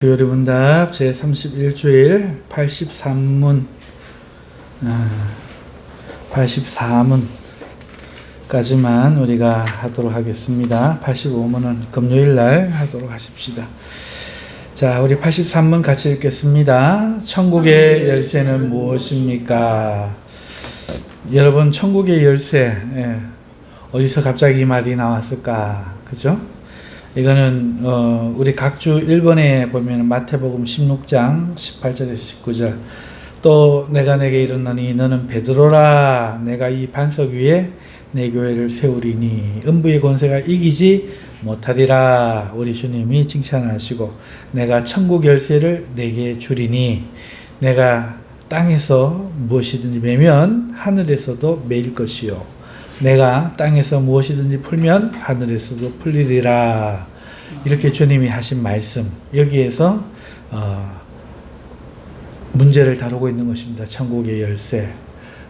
요리문답 제31주일 83문 84문까지만 우리가 하도록 하겠습니다. 85문은 금요일날 하도록 하십시다. 자, 우리 83문 같이 읽겠습니다. 천국의 열쇠는 무엇입니까? 여러분, 천국의 열쇠, 어디서 갑자기 이 말이 나왔을까? 그죠? 이거는 우리 각주 1번에 보면 마태복음 16장 18절에서 19절, 또 내가 내게 이르노니 너는 베드로라, 내가 이 반석 위에 내 교회를 세우리니 음부의 권세가 이기지 못하리라, 우리 주님이 칭찬하시고, 내가 천국 열쇠를 내게 주리니 내가 땅에서 무엇이든지 매면 하늘에서도 매일 것이요, 내가 땅에서 무엇이든지 풀면 하늘에서도 풀리리라. 이렇게 주님이 하신 말씀, 여기에서 문제를 다루고 있는 것입니다. 천국의 열쇠.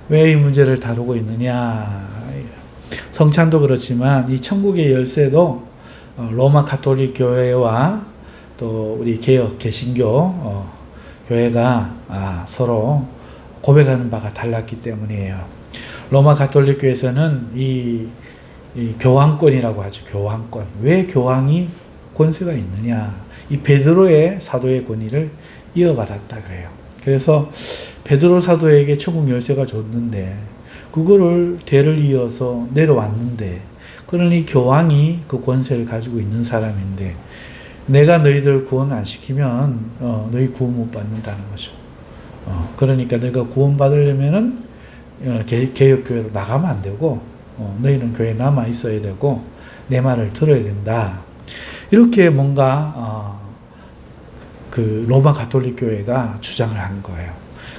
왜 이 문제를 다루고 있느냐? 성찬도 그렇지만 이 천국의 열쇠도 로마 가톨릭 교회와 또 우리 개혁 개신교 교회가 서로 고백하는 바가 달랐기 때문이에요. 로마 가톨릭 교회에서는 이 교황권이라고 하죠. 교황권. 왜 교황이 권세가 있느냐? 이 베드로의 사도의 권위를 이어받았다 그래요. 그래서 베드로 사도에게 천국 열쇠가 줬는데 그거를 대를 이어서 내려왔는데, 그러니 교황이 그 권세를 가지고 있는 사람인데 내가 너희들 구원 안 시키면 너희 구원 못 받는다는 거죠. 그러니까 내가 구원 받으려면은 개혁교회로 나가면 안 되고 너희는 교회에 남아 있어야 되고 내 말을 들어야 된다. 이렇게 뭔가 그 로마 가톨릭 교회가 주장을 한 거예요.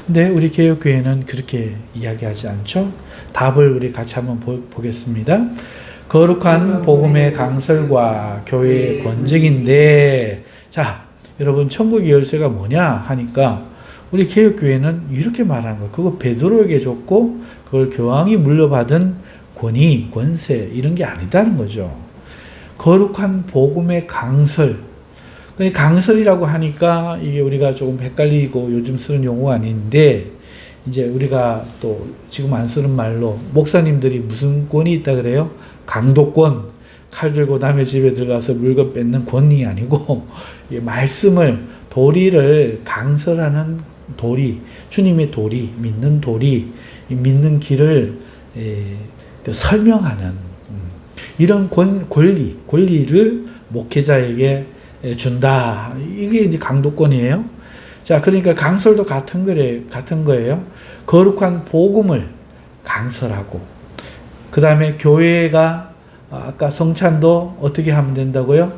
근데 우리 개혁교회는 그렇게 이야기하지 않죠. 답을 우리 같이 한번 보겠습니다. 거룩한 복음의 강설과 교회의 권징인데, 자, 여러분, 천국의 열쇠가 뭐냐 하니까 우리 개혁교회는 이렇게 말하는 거예요. 그거 베드로에게 줬고 그걸 교황이 물려받은 권위, 권세, 이런 게 아니다는 거죠. 거룩한 복음의 강설. 강설이라고 하니까 이게 우리가 조금 헷갈리고 요즘 쓰는 용어가 아닌데, 이제 우리가 또 지금 안 쓰는 말로 목사님들이 무슨 권위 있다 그래요? 강도권. 칼 들고 남의 집에 들어가서 물건 뺏는 권위 아니고 말씀을, 도리를 강설하는 도리, 주님의 도리, 믿는 도리, 믿는 길을 설명하는 이런 권리를 목회자에게 준다. 이게 이제 강도권이에요. 자, 그러니까 강설도 같은 거예요. 거룩한 복음을 강설하고, 그 다음에 교회가 아까 성찬도 어떻게 하면 된다고요?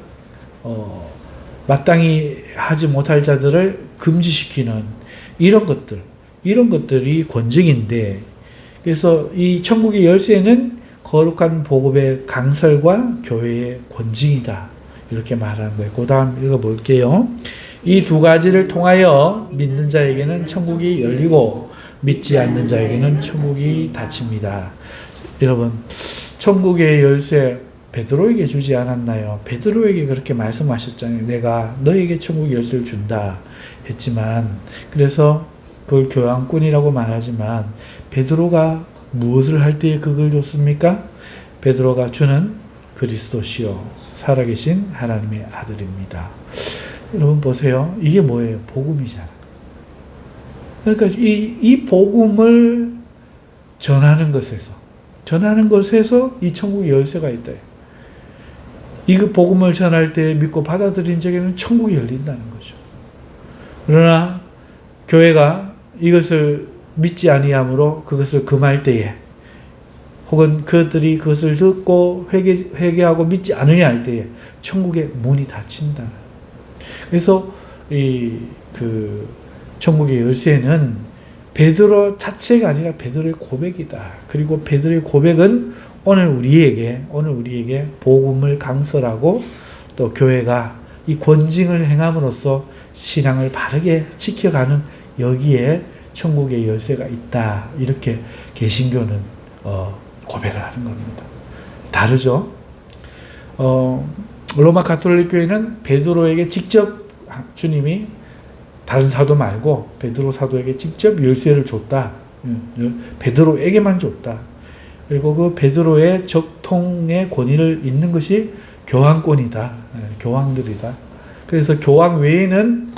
마땅히 하지 못할 자들을 금지시키는 이런 것들이 권징인데, 그래서 이 천국의 열쇠는 거룩한 복음의 강설과 교회의 권징이다. 이렇게 말하는 거예요. 그 다음 읽어볼게요. 이 두 가지를 통하여 믿는 자에게는 천국이 열리고 믿지 않는 자에게는 천국이 닫힙니다. 여러분, 천국의 열쇠 베드로에게 주지 않았나요? 베드로에게 그렇게 말씀하셨잖아요. 내가 너에게 천국의 열쇠를 준다 했지만, 그래서 그걸 교황권이라고 말하지만 베드로가 무엇을 할 때에 그걸 줬습니까? 베드로가 주는 그리스도시요 살아계신 하나님의 아들입니다. 여러분 보세요. 이게 뭐예요? 복음이잖아요. 그러니까 이 복음을 전하는 것에서 이 천국의 열쇠가 있다. 이 복음을 전할 때 믿고 받아들인 자에게는 천국이 열린다는 거죠. 그러나 교회가 이것을 믿지 아니함으로 그것을 금할 때에, 혹은 그들이 그것을 듣고 회개하고 믿지 않으냐 할 때에 천국의 문이 닫힌다. 그래서 그 천국의 열쇠는 베드로 자체가 아니라 베드로의 고백이다. 그리고 베드로의 고백은 오늘 우리에게 복음을 강설하고 또 교회가 이 권징을 행함으로써 신앙을 바르게 지켜가는, 여기에 천국의 열쇠가 있다. 이렇게 개신교는 고백을 하는 겁니다. 다르죠? 로마 가톨릭 교회는 베드로에게 직접 주님이 다른 사도 말고 베드로 사도에게 직접 열쇠를 줬다. 베드로에게만 줬다. 그리고 그 베드로의 적통의 권위를 잇는 것이 교황권이다. 교황들이다. 그래서 교황 외에는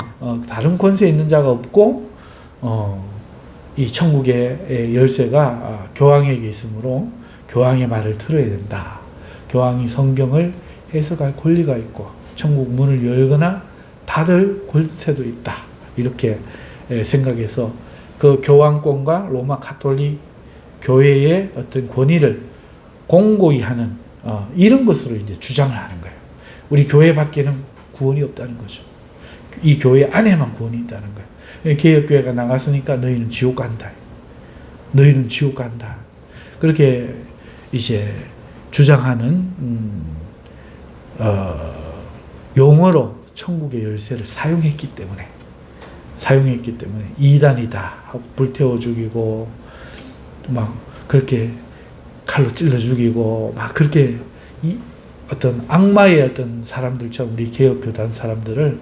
다른 권세 있는 자가 없고 이 천국의 열쇠가 교황에게 있으므로 교황의 말을 들어야 된다. 교황이 성경을 해석할 권리가 있고 천국 문을 열거나 닫을 권세도 있다. 이렇게 생각해서 그 교황권과 로마 가톨릭 교회의 어떤 권위를 공고히 하는 이런 것으로 이제 주장을 하는 거예요. 우리 교회 밖에는 구원이 없다는 거죠. 이 교회 안에만 구원이 있다는 거예요. 개혁교회가 나갔으니까 너희는 지옥 간다. 너희는 지옥 간다. 그렇게 이제 주장하는 용어로 천국의 열쇠를 사용했기 때문에 이단이다 하고 불태워 죽이고 막 그렇게 칼로 찔러 죽이고 막 그렇게 어떤 악마의 어떤 사람들처럼 우리 개혁교단 사람들을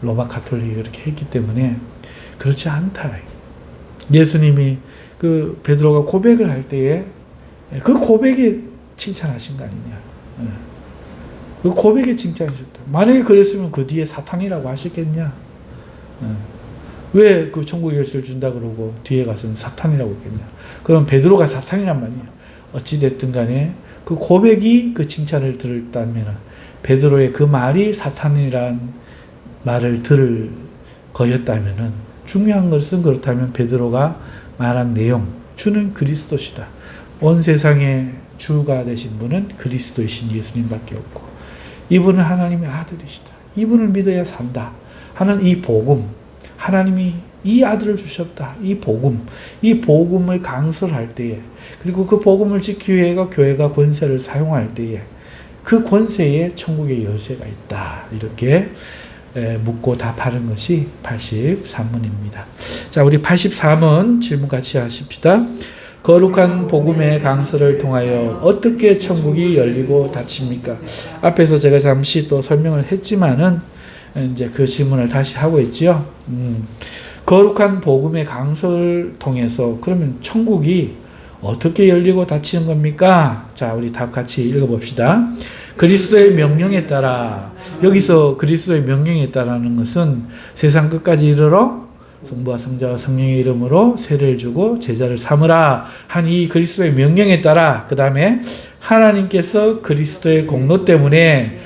로마 가톨릭이 그렇게 했기 때문에 그렇지 않다. 예수님이 그 베드로가 고백을 할 때에 그 고백에 칭찬하신 거 아니냐. 그 고백에 칭찬하셨다. 만약에 그랬으면 그 뒤에 사탄이라고 하셨겠냐. 왜 그 천국의 열쇠를 준다 그러고 뒤에 가서는 사탄이라고 했겠냐. 그럼 베드로가 사탄이란 말이에요. 어찌됐든 간에 그 고백이 그 칭찬을 들었다면 베드로의 그 말이 사탄이란 말을 들을 거였다면 중요한 것은 그렇다면 베드로가 말한 내용 주는 그리스도시다. 온 세상의 주가 되신 분은 그리스도이신 예수님밖에 없고 이분은 하나님의 아들이시다. 이분을 믿어야 산다 하는 이 복음, 하나님이 이 아들을 주셨다. 이 복음을 강설할 때에 그리고 그 복음을 지키기 위해 교회가 권세를 사용할 때에 그 권세에 천국의 열쇠가 있다. 이렇게 묻고 답하는 것이 83문입니다. 자, 우리 83문 질문 같이 하십시다. 거룩한 복음의 강설을 통하여 어떻게 천국이 열리고 닫힙니까? 앞에서 제가 잠시 또 설명을 했지만은 이제 그 질문을 다시 하고 있지요. 거룩한 복음의 강설을 통해서 그러면 천국이 어떻게 열리고 닫히는 겁니까? 자, 우리 답 같이 읽어봅시다. 그리스도의 명령에 따라, 여기서 그리스도의 명령에 따라는 것은 세상 끝까지 이르러 성부와 성자와 성령의 이름으로 세례를 주고 제자를 삼으라 한 이 그리스도의 명령에 따라, 그 다음에 하나님께서 그리스도의 공로 때문에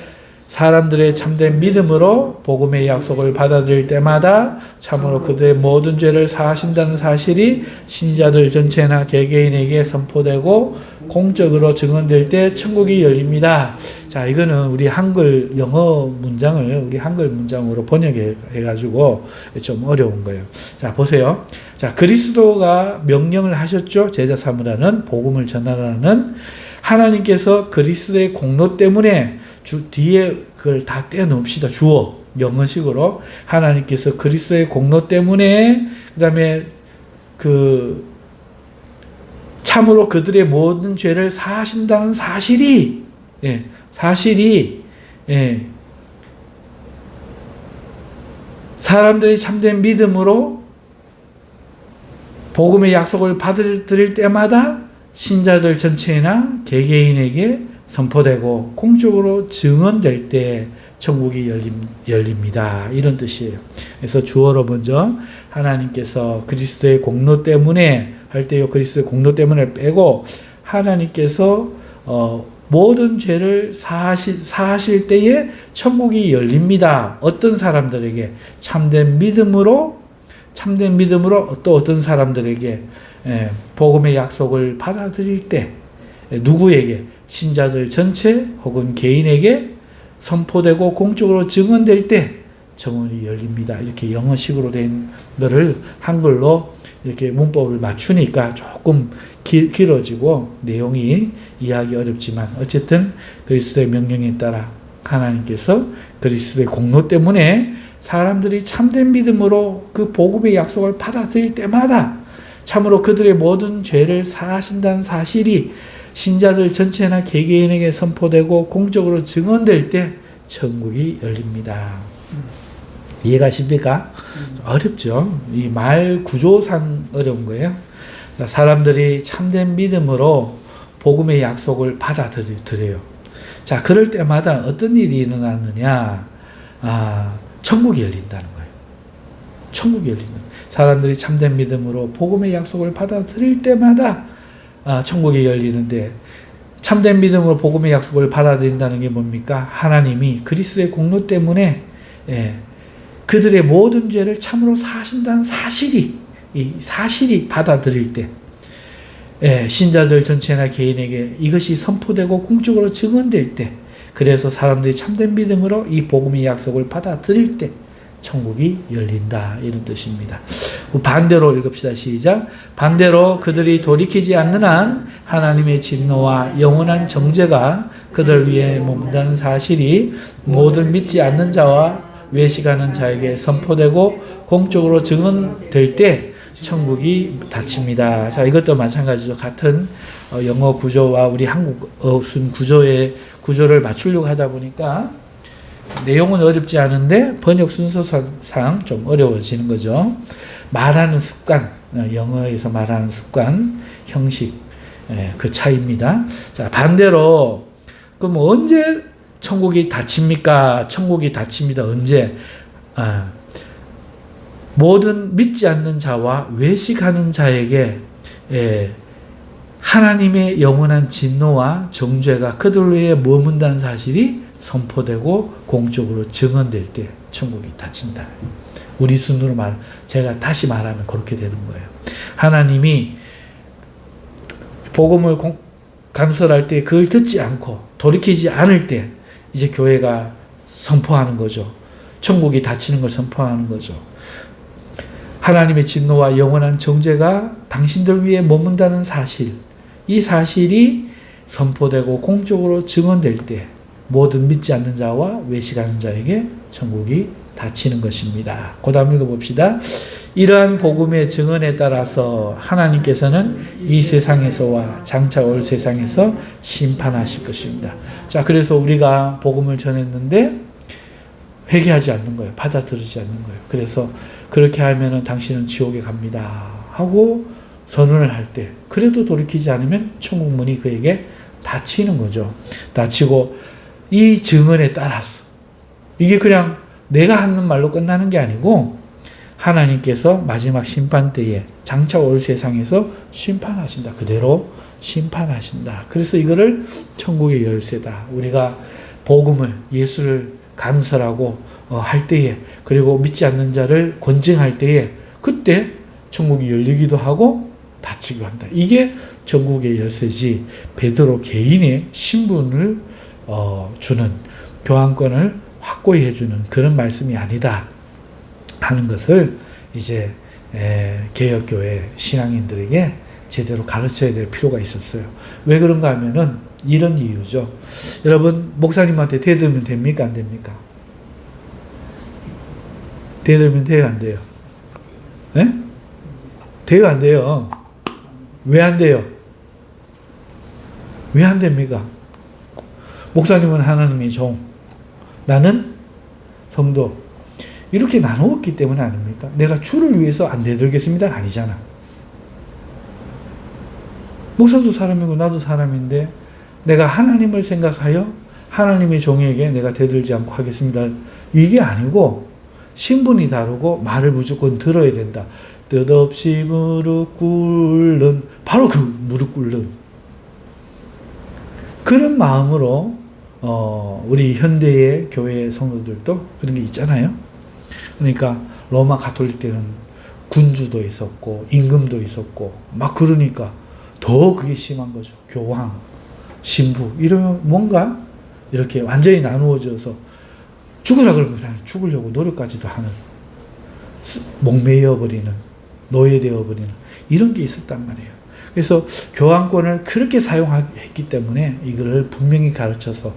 사람들의 참된 믿음으로 복음의 약속을 받아들일 때마다 참으로 그들의 모든 죄를 사하신다는 사실이 신자들 전체나 개개인에게 선포되고 공적으로 증언될 때 천국이 열립니다. 자, 이거는 우리 한글 영어 문장을 우리 한글 문장으로 번역해가지고 좀 어려운 거예요. 자, 보세요. 자, 그리스도가 명령을 하셨죠. 제자 삼으라는, 복음을 전하라는. 하나님께서 그리스도의 공로 때문에 뒤에 그걸 다 떼어놓읍시다. 주어, 영어식으로. 하나님께서 그리스도의 공로 때문에, 그 다음에 참으로 그들의 모든 죄를 사하신다는 사실이, 사람들이 참된 믿음으로 복음의 약속을 받아들일 때마다 신자들 전체나 개개인에게 선포되고 공적으로 증언될 때 천국이 열립니다. 이런 뜻이에요. 그래서 주어로 먼저 하나님께서 그리스도의 공로 때문에 할 때요, 그리스도의 공로 때문에 빼고 하나님께서 모든 죄를 사하실 때에 천국이 열립니다. 어떤 사람들에게? 참된 믿음으로 또 어떤 사람들에게 복음의 약속을 받아들일 때, 누구에게? 신자들 전체 혹은 개인에게 선포되고 공적으로 증언될 때 정원이 열립니다. 이렇게 영어식으로 된 거를 한글로 이렇게 문법을 맞추니까 조금 길어지고 내용이 이해하기 어렵지만 어쨌든 그리스도의 명령에 따라 하나님께서 그리스도의 공로 때문에 사람들이 참된 믿음으로 그 복음의 약속을 받아들일 때마다 참으로 그들의 모든 죄를 사하신다는 사실이 신자들 전체나 개개인에게 선포되고 공적으로 증언될 때 천국이 열립니다. 이해가십니까? 어렵죠. 이 말 구조상 어려운 거예요. 사람들이 참된 믿음으로 복음의 약속을 받아들여요. 자, 그럴 때마다 어떤 일이 일어나느냐? 천국이 열린다는 거예요. 천국이 열린다. 사람들이 참된 믿음으로 복음의 약속을 받아들일 때마다 천국이 열리는데, 참된 믿음으로 복음의 약속을 받아들인다는 게 뭡니까? 하나님이 그리스도의 공로 때문에 그들의 모든 죄를 참으로 사하신다는 이 사실이 받아들일 때, 신자들 전체나 개인에게 이것이 선포되고 공적으로 증언될 때, 그래서 사람들이 참된 믿음으로 이 복음의 약속을 받아들일 때 천국이 열린다, 이런 뜻입니다. 반대로 읽읍시다. 시작. 반대로 그들이 돌이키지 않는 한 하나님의 진노와 영원한 정죄가 그들 위에 머문다는 사실이 모든 믿지 않는 자와 외식하는 자에게 선포되고 공적으로 증언될 때 천국이 닫힙니다. 자, 이것도 마찬가지죠. 같은 영어 구조와 우리 한국 구조의 구조를 맞추려고 하다 보니까 내용은 어렵지 않은데 번역 순서상 좀 어려워지는 거죠. 말하는 습관, 영어에서 말하는 습관, 형식, 그 차이입니다. 자, 반대로 그럼 언제 천국이 닫힙니까? 천국이 닫힙니다. 언제? 모든 믿지 않는 자와 외식하는 자에게 하나님의 영원한 진노와 정죄가 그들 위에 머문다는 사실이 선포되고 공적으로 증언될 때 천국이 닫힌다. 우리 순으로 제가 다시 말하면 그렇게 되는 거예요. 하나님이 복음을 강설할 때 그걸 듣지 않고 돌이키지 않을 때 이제 교회가 선포하는 거죠. 천국이 닫히는 걸 선포하는 거죠. 하나님의 진노와 영원한 정죄가 당신들 위에 머문다는 사실, 이 사실이 선포되고 공적으로 증언될 때 모든 믿지 않는 자와 외식하는 자에게 천국이 닫히는 것입니다. 그 다음 읽어봅시다. 이러한 복음의 증언에 따라서 하나님께서는 이 세상에서와 장차 올 세상에서 심판하실 것입니다. 자, 그래서 우리가 복음을 전했는데 회개하지 않는 거예요. 받아들이지 않는 거예요. 그래서 그렇게 하면은 당신은 지옥에 갑니다 하고 선언을 할 때, 그래도 돌이키지 않으면 천국 문이 그에게 닫히는 거죠. 닫히고 이 증언에 따라서, 이게 그냥 내가 하는 말로 끝나는 게 아니고 하나님께서 마지막 심판 때에 장차 올 세상에서 심판하신다. 그대로 심판하신다. 그래서 이거를 천국의 열쇠다. 우리가 복음을, 예수를 강설하고 할 때에, 그리고 믿지 않는 자를 권증할 때에 그때 천국이 열리기도 하고 닫히기도 한다. 이게 천국의 열쇠지, 베드로 개인의 신분을 주는, 교환권을 확고히 해주는 그런 말씀이 아니다 하는 것을 이제 개혁교회 신앙인들에게 제대로 가르쳐야 될 필요가 있었어요. 왜 그런가 하면은 이런 이유죠. 여러분, 목사님한테 대들면 됩니까? 안 됩니까? 대들면 돼요? 안 돼요? 네? 돼요? 안 돼요? 왜 안 돼요? 왜 안 됩니까? 목사님은 하나님의 종, 나는 성도, 이렇게 나누었기 때문 아닙니까? 내가 주를 위해서 안 대들겠습니다 아니잖아. 목사도 사람이고 나도 사람인데 내가 하나님을 생각하여 하나님의 종에게 내가 대들지 않고 하겠습니다, 이게 아니고 신분이 다르고 말을 무조건 들어야 된다. 뜻없이 무릎 꿇는, 바로 그 무릎 꿇는 그런 마음으로 우리 현대의 교회 성도들도 그런 게 있잖아요. 그러니까 로마 가톨릭 때는 군주도 있었고 임금도 있었고 막 그러니까 더 그게 심한 거죠. 교황, 신부 이러면 뭔가 이렇게 완전히 나누어져서 죽으라 그러면 그냥 죽으려고 노력까지도 하는, 목매여 버리는, 노예되어 버리는 이런 게 있었단 말이에요. 그래서 교황권을 그렇게 사용했기 때문에 이거를 분명히 가르쳐서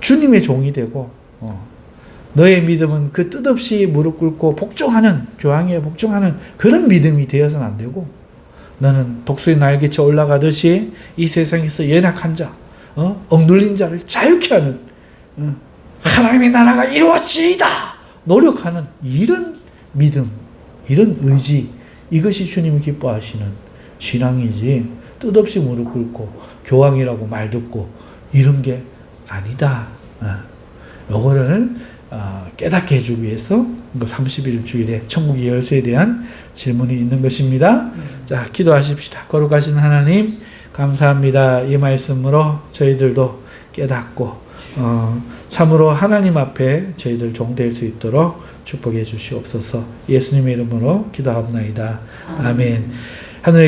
주님의 종이 되고, 너의 믿음은 그 뜻없이 무릎 꿇고 복종하는, 교황에 복종하는 그런 믿음이 되어서는 안 되고, 너는 독수리 날개쳐 올라가듯이 이 세상에서 연약한 자, 억눌린 자를 자유케 하는, 하나님의 나라가 이루어지이다 노력하는 이런 믿음, 이런 의지, 이것이 주님이 기뻐하시는 신앙이지 뜻없이 무릎 꿇고 교황이라고 말 듣고 이런 게 아니다. 요거를 깨닫게 해주기 위해서 31주일에 천국의 열쇠에 대한 질문이 있는 것입니다. 자, 기도하십시다. 거룩하신 하나님 감사합니다. 이 말씀으로 저희들도 깨닫고 참으로 하나님 앞에 저희들 종될 수 있도록 축복해 주시옵소서. 예수님의 이름으로 기도합나이다. 아멘. 하늘의